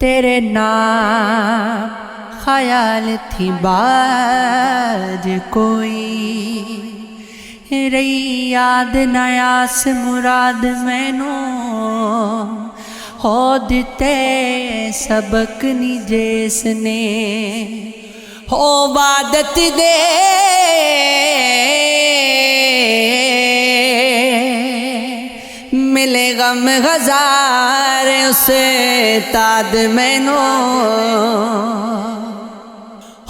तेरे नाम ख्याल थी बाज कोई रही याद नयास मुराद मैनू हो दिते सबक नी जिसने हो वादत दे मिले गम हजार उसे ताद मैनू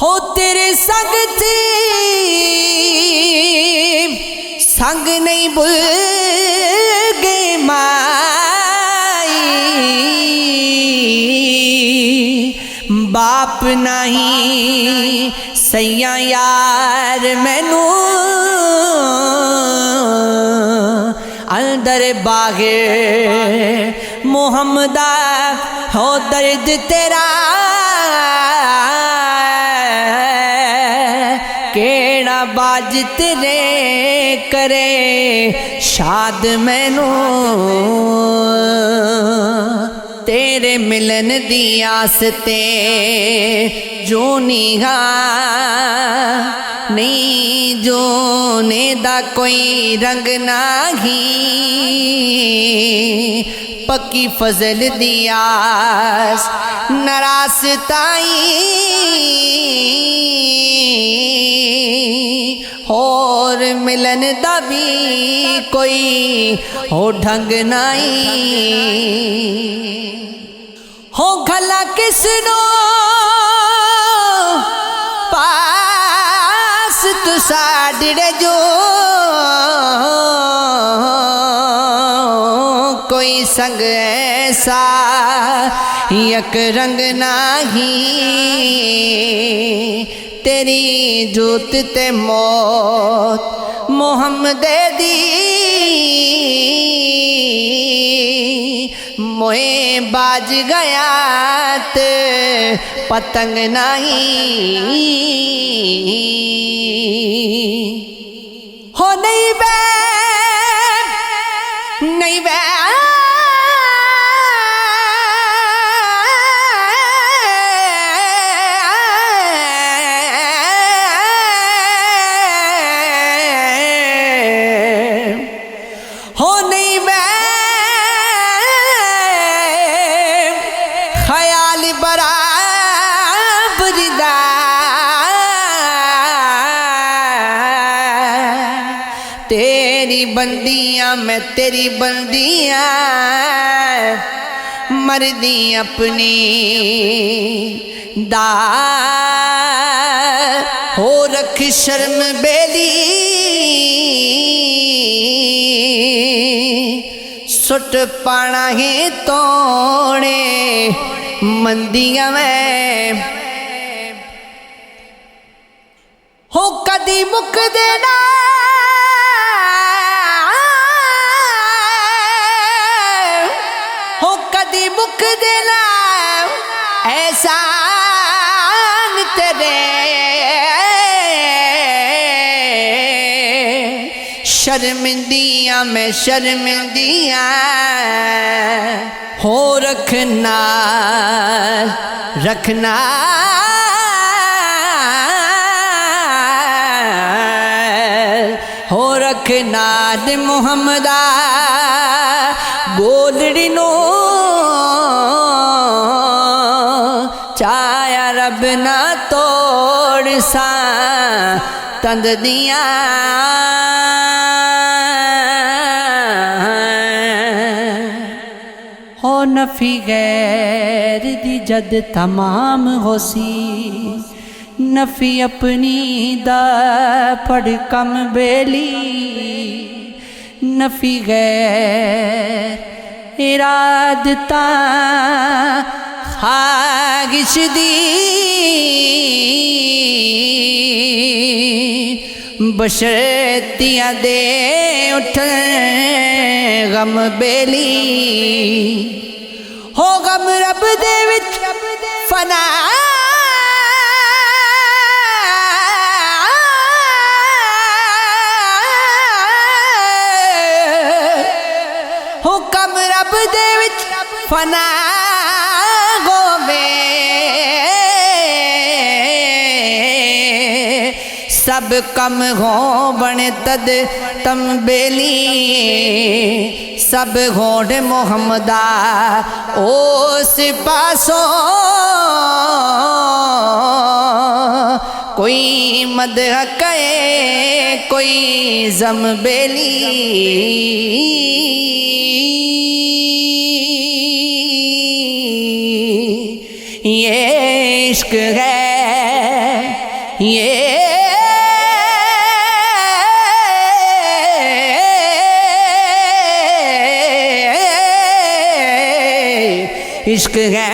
हो तेरे संग थी संग नहीं भूल गए माई बाप नहीं सैया यार मैनू अंदर बागे मोहम्मदा हो दर्द तेरा केड़ा बाज तेरे करे शाद मैनू तेरे मिलन दी आस ते जो निगा नहीं जोने दा कोई रंग नाही पक्की फजल दी आस नरास ताई और मिलन दा भी कोई हो ढंग नहीं हो खला किसनो पास तू साडे जो कोई संग ऐसा यक रंग नहीं तेरी जोत ते मौत मोहम्मद दी मोए बाज गया ते पतंग नहीं हो नहीं बे नहीं बे हो नहीं बे ख्याल बराबर दा तेरी बंदियां मैं तेरी बंदियां मर्दी अपनी दा हो रख शर्म बेली सुट पाना ही तोड़े मंदिया में हो कदी मुक देना हो कदी मुक देना ऐसा तेरे शर्मिंदियां मैं शर्मिंदियां हो रखना रखना हो रखना दे मुहम्मदा गोलड़ी नो चाया रब ना तोड़ सा तंद दिया हो नफी गैर दी जद तमाम होसी नफी अपनी दा पढ़ कम बेली नफी गैर इरादता खागिश दी बशरतियां दे उठ गम बेली हो गम रब दे विच फना हो कम रब दे विच फना गो सब कम हो बने तद तम बेली सब घोड़ मोहम्मदा ओस पासो कोई मदह कहे कोई जम बेली ये इश्क है ये इश्क है